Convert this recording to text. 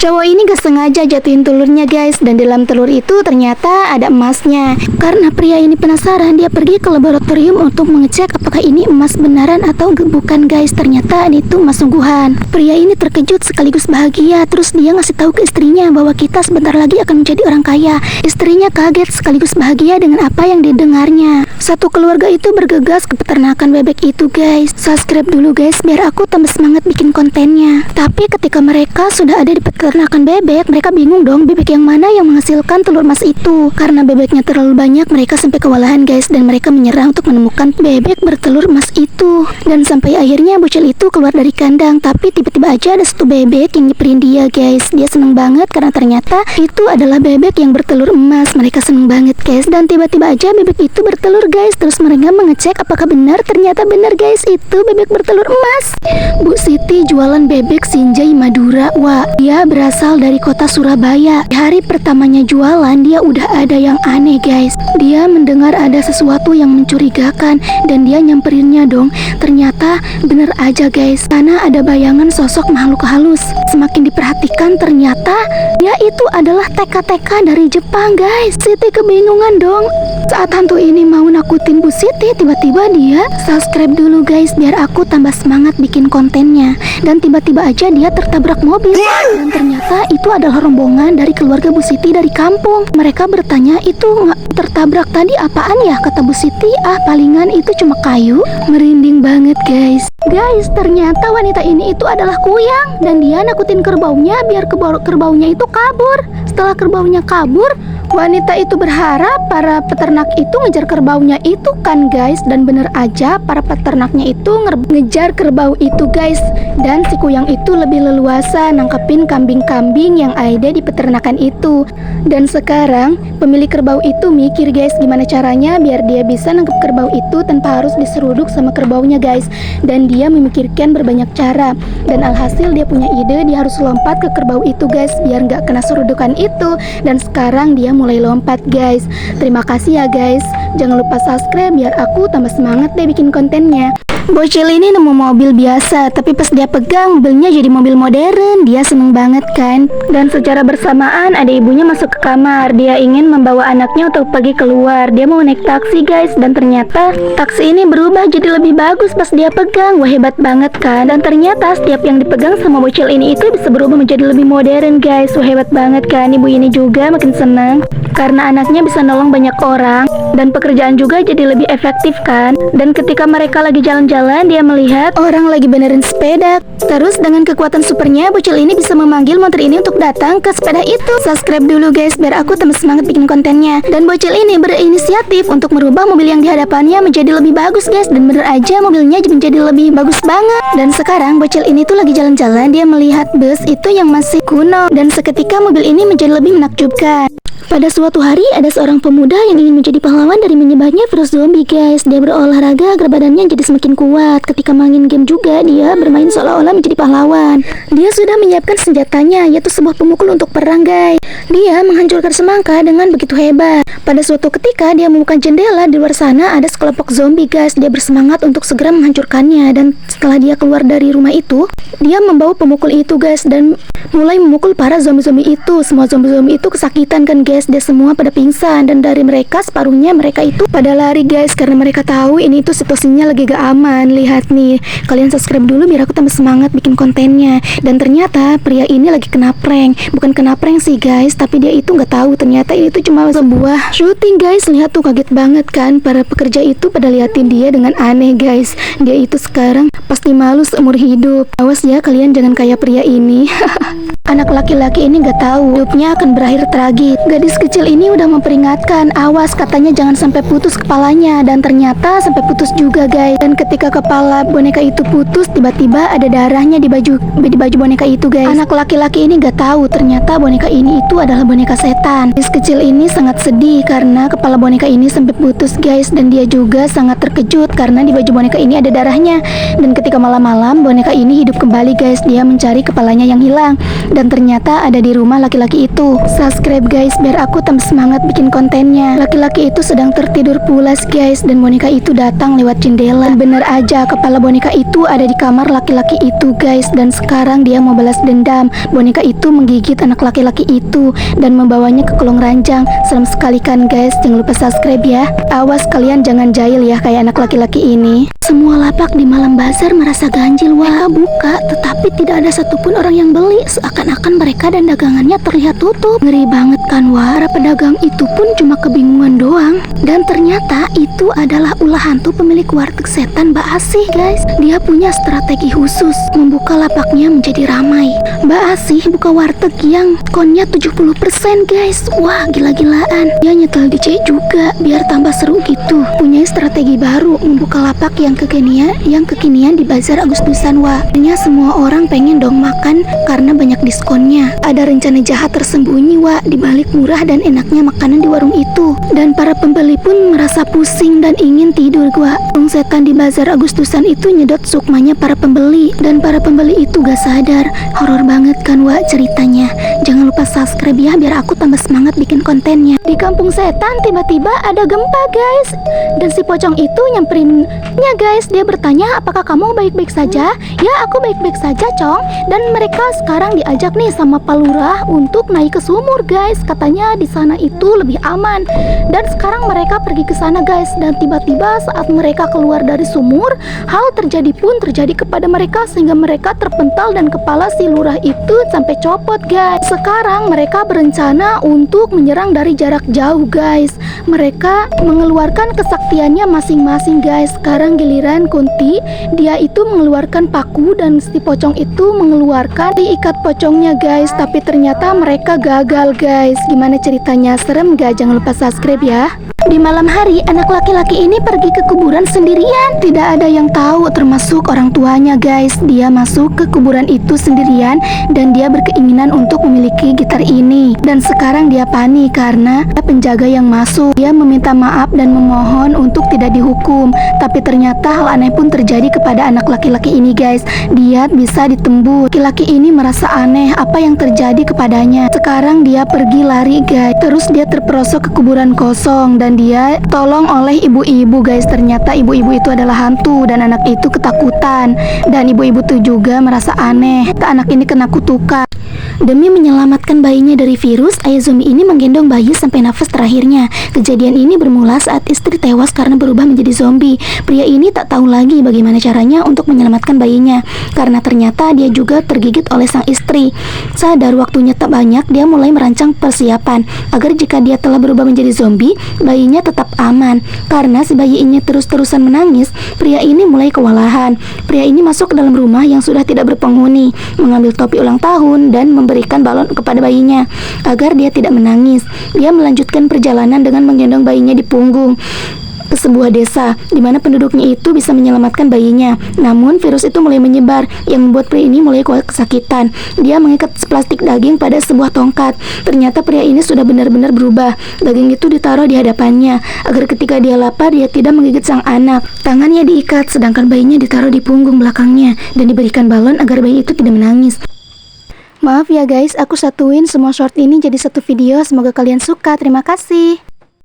Cowok ini gak sengaja jatuhin telurnya guys, dan dalam telur itu ternyata ada emasnya. Karena pria ini penasaran, dia pergi ke laboratorium untuk mengecek apakah ini emas benaran atau bukan guys. Ternyata itu emas sungguhan. Pria ini terkejut sekaligus bahagia, terus dia ngasih tahu ke istrinya bahwa kita sebentar lagi akan menjadi orang kaya. Istrinya kaget sekaligus bahagia dengan apa yang didengarnya. Satu keluarga itu bergegas ke peternakan bebek itu guys. Subscribe dulu guys biar aku tambah semangat bikin kontennya. Tapi ketika mereka sudah ada di peternakan bebek, mereka bingung dong bebek yang mana yang menghasilkan telur emas itu. Karena bebeknya terlalu banyak, mereka sampai kewalahan guys, dan mereka menyerah untuk menemukan bebek bertelur emas itu. Dan sampai akhirnya bocil itu keluar dari kandang, tapi tiba-tiba aja ada satu bebek yang nyiprin dia guys. Dia seneng banget karena ternyata itu adalah bebek yang bertelur emas. Mereka seneng banget guys, dan tiba-tiba aja bebek itu bertelur guys. Terus mereka mengecek apakah benar, ternyata benar guys, itu bebek bertelur emas. Bu Siti jualan bebek Sinjai Madura. Wah, dia berasal dari kota Surabaya. Di hari pertamanya jualan, dia udah ada yang aneh guys. Dia mendengar ada sesuatu yang mencurigakan dan dia nyamperinnya dong. Ternyata bener aja guys, karena ada bayangan sosok makhluk halus. Semakin diperhatikan ternyata dia itu adalah teka-teka dari Jepang guys. Siti kebingungan dong. Saat hantu ini mau nakutin Bu Siti, tiba-tiba dia subscribe dulu guys biar aku tambah semangat bikin kontennya. Dan tiba-tiba aja dia tertabrak mobil. Dan ternyata itu adalah rombongan dari keluarga Bu Siti dari kampung. Mereka bertanya, itu tertabrak tadi apaan ya? Kata Bu Siti, palingan itu cuma kayu. Merinding banget guys. Guys, ternyata wanita ini itu adalah kuyang, dan dia nakutin kerbaunya biar kerbaunya itu kabur. Setelah kerbaunya kabur, wanita itu berharap para peternak itu ngejar kerbaunya itu kan guys. Dan bener aja para peternaknya itu ngejar kerbau itu guys. Dan si kuyang itu lebih leluasa nangkepin kambing-kambing yang ada di peternakan itu. Dan sekarang pemilik kerbau itu mikir guys, gimana caranya biar dia bisa nangkep kerbau itu tanpa harus diseruduk sama kerbaunya guys. Dan dia memikirkan berbanyak cara, dan alhasil dia punya ide, dia harus lompat ke kerbau itu guys biar nggak kena serudukan itu. Dan sekarang dia mulai lompat guys. Terima kasih ya guys, jangan lupa subscribe biar aku tambah semangat deh bikin kontennya. Bocil ini nemu mobil biasa, tapi pas dia pegang mobilnya jadi mobil modern. Dia seneng banget kan. Dan secara bersamaan ada ibunya masuk ke kamar. Dia ingin membawa anaknya untuk pergi keluar. Dia mau naik taksi guys, dan ternyata taksi ini berubah jadi lebih bagus pas dia pegang. Wah, hebat banget kan. Dan ternyata setiap yang dipegang sama bocil ini itu bisa berubah menjadi lebih modern guys. Wah, hebat banget kan. Ibu ini juga makin senang karena anaknya bisa nolong banyak orang, dan pekerjaan juga jadi lebih efektif kan. Dan ketika mereka lagi jalan-jalan, dia melihat orang lagi benerin sepeda. Terus dengan kekuatan supernya, bocil ini bisa memanggil motor ini untuk datang ke sepeda itu. Subscribe dulu guys biar aku tambah semangat bikin kontennya. Dan bocil ini berinisiatif untuk merubah mobil yang di hadapannya menjadi lebih bagus guys. Dan bener aja mobilnya menjadi lebih bagus banget. Dan sekarang bocil ini tuh lagi jalan-jalan, dia melihat bus itu yang masih kuno. Dan seketika mobil ini menjadi lebih menakjubkan. Pada suatu hari ada seorang pemuda yang ingin menjadi pahlawan dari menyebarnya virus zombie guys. Dia berolahraga agar badannya jadi semakin kuat. Ketika main game juga, dia bermain seolah-olah menjadi pahlawan. Dia sudah menyiapkan senjatanya, yaitu sebuah pemukul untuk perang guys. Dia menghancurkan semangka dengan begitu hebat. Pada suatu ketika dia membuka jendela, di luar sana ada sekelompok zombie guys. Dia bersemangat untuk segera menghancurkannya. Dan setelah dia keluar dari rumah itu, dia membawa pemukul itu guys dan mulai memukul para zombie-zombie itu. Semua zombie-zombie itu kesakitan kan guys. Dia semua pada pingsan, dan dari mereka separuhnya mereka itu pada lari guys, karena mereka tahu ini tuh situasinya lagi gak aman. Lihat nih, kalian subscribe dulu biar aku tambah semangat bikin kontennya. Dan ternyata pria ini lagi kena prank. Bukan kena prank sih guys, tapi dia itu gak tahu ternyata ini tuh cuma sebuah syuting guys. Lihat tuh, kaget banget kan. Para pekerja itu pada liatin dia dengan aneh guys. Dia itu sekarang pasti malu seumur hidup. Awas ya kalian jangan kayak pria ini. Anak laki-laki ini gak tahu hidupnya akan berakhir tragis. Gadis kecil ini udah memperingatkan, awas katanya jangan sampai putus kepalanya. Dan ternyata sampai putus juga guys. Dan ketika kepala boneka itu putus, tiba-tiba ada darahnya di baju boneka itu guys. Anak laki-laki ini gak tahu ternyata boneka ini itu adalah boneka setan. Gadis kecil ini sangat sedih karena kepala boneka ini sampai putus guys. Dan dia juga sangat terkejut karena di baju boneka ini ada darahnya. Dan ketika malam-malam boneka ini hidup kembali guys. Dia mencari kepalanya yang hilang. Dan dan ternyata ada di rumah laki-laki itu. Subscribe guys biar aku tambah semangat bikin kontennya. Laki-laki itu sedang tertidur pulas guys, dan boneka itu datang lewat jendela. Bener aja, kepala boneka itu ada di kamar laki-laki itu guys, dan sekarang dia mau balas dendam. Boneka itu menggigit anak laki-laki itu dan membawanya ke kolong ranjang. Serem sekali kan guys. Jangan lupa subscribe ya. Awas kalian jangan jahil ya kayak anak laki-laki ini. Semua lapak di malam bazar merasa ganjil. Mereka buka tetapi tidak ada satupun orang yang beli. Seakan-akan mereka dan dagangannya terlihat tutup. Ngeri banget kan wah. Para pedagang itu pun cuma kebingungan doang. Dan ternyata itu adalah ulah hantu pemilik warteg setan Mbak Asih guys. Dia punya strategi khusus membuka lapaknya menjadi ramai. Mbak Asih buka warteg yang konnya 70% guys. Wah gila-gilaan. Dia nyetel DJ juga biar tambah seru gitu. Punya strategi baru membuka lapak yang kekinian di bazar Agustusan wah. Ternyata semua orang pengen dong makan karena banyak diskonnya. Ada rencana jahat tersembunyi wah di balik murah dan enaknya makanan di warung itu. Dan para pembeli pun merasa pusing dan ingin tidur gua. Warung setan di bazar Agustusan itu nyedot sukmanya para pembeli, dan para pembeli itu gak sadar. Horor banget kan wah ceritanya. Jangan lupa subscribe ya biar aku tambah semangat bikin kontennya. Di kampung setan tiba-tiba ada gempa guys, dan si pocong itu nyamperinnya guys. Dia bertanya, apakah kamu baik-baik saja? Ya aku baik-baik saja Cong. Dan mereka sekarang diajak nih sama Pak Lurah untuk naik ke sumur guys. Katanya di sana itu lebih aman. Dan sekarang mereka pergi ke sana guys. Dan tiba-tiba saat mereka keluar dari sumur, hal terjadi kepada mereka sehingga mereka terpental dan kepala si lurah itu sampai copot guys. Sekarang mereka berencana untuk menyerang dari jarak jauh guys. Mereka mengeluarkan kesaktiannya masing-masing guys. Sekarang giliran Kunti, dia itu mengeluarkan paku dan si pocong itu mengeluarkan diikat pocongnya guys. Tapi ternyata mereka gagal guys. Gimana ceritanya? Serem gak? Jangan lupa subscribe ya. Di malam hari, anak laki-laki ini pergi ke kuburan sendirian. Tidak ada yang tahu termasuk orang tuanya guys. Dia masuk ke kuburan itu sendirian dan dia berkeinginan untuk memiliki gitar ini. Dan sekarang dia panik karena ada penjaga yang masuk. Dia meminta maaf dan memohon untuk tidak dihukum. Tapi ternyata hal aneh pun terjadi kepada anak laki-laki ini guys. Dia bisa ditembus. Laki-laki ini merasa aneh apa yang terjadi kepadanya. Sekarang dia pergi lari guys. Terus dia terperosok ke kuburan kosong dan dia tolong oleh ibu-ibu guys. Ternyata ibu-ibu itu adalah hantu dan anak itu ketakutan. Dan ibu-ibu itu juga merasa aneh. Anak ini kena kutukan. Demi menyelamatkan bayinya dari virus, ayah zombie ini menggendong bayi sampai nafas terakhirnya. Kejadian ini bermula saat istri tewas karena berubah menjadi zombie. Pria ini tak tahu lagi bagaimana caranya untuk menyelamatkan bayinya, karena ternyata dia juga tergigit oleh sang istri. Sadar waktunya tak banyak, dia mulai merancang persiapan agar jika dia telah berubah menjadi zombie, bayinya tetap aman. Karena si bayi ini terus-terusan menangis, pria ini mulai kewalahan. Pria ini masuk ke dalam rumah yang sudah tidak berpenghuni, mengambil topi ulang tahun dan memberikan balon kepada bayinya agar dia tidak menangis. Dia melanjutkan perjalanan dengan menggendong bayinya di punggung ke sebuah desa di mana penduduknya itu bisa menyelamatkan bayinya. Namun virus itu mulai menyebar yang membuat pria ini mulai kesakitan. Dia mengikat plastik daging pada sebuah tongkat. Ternyata pria ini sudah benar-benar berubah. Daging itu ditaruh di hadapannya agar ketika dia lapar dia tidak menggigit sang anak. Tangannya diikat sedangkan bayinya ditaruh di punggung belakangnya dan diberikan balon agar bayi itu tidak menangis. Maaf ya guys, aku satuin semua short ini jadi satu video. Semoga kalian suka. Terima kasih.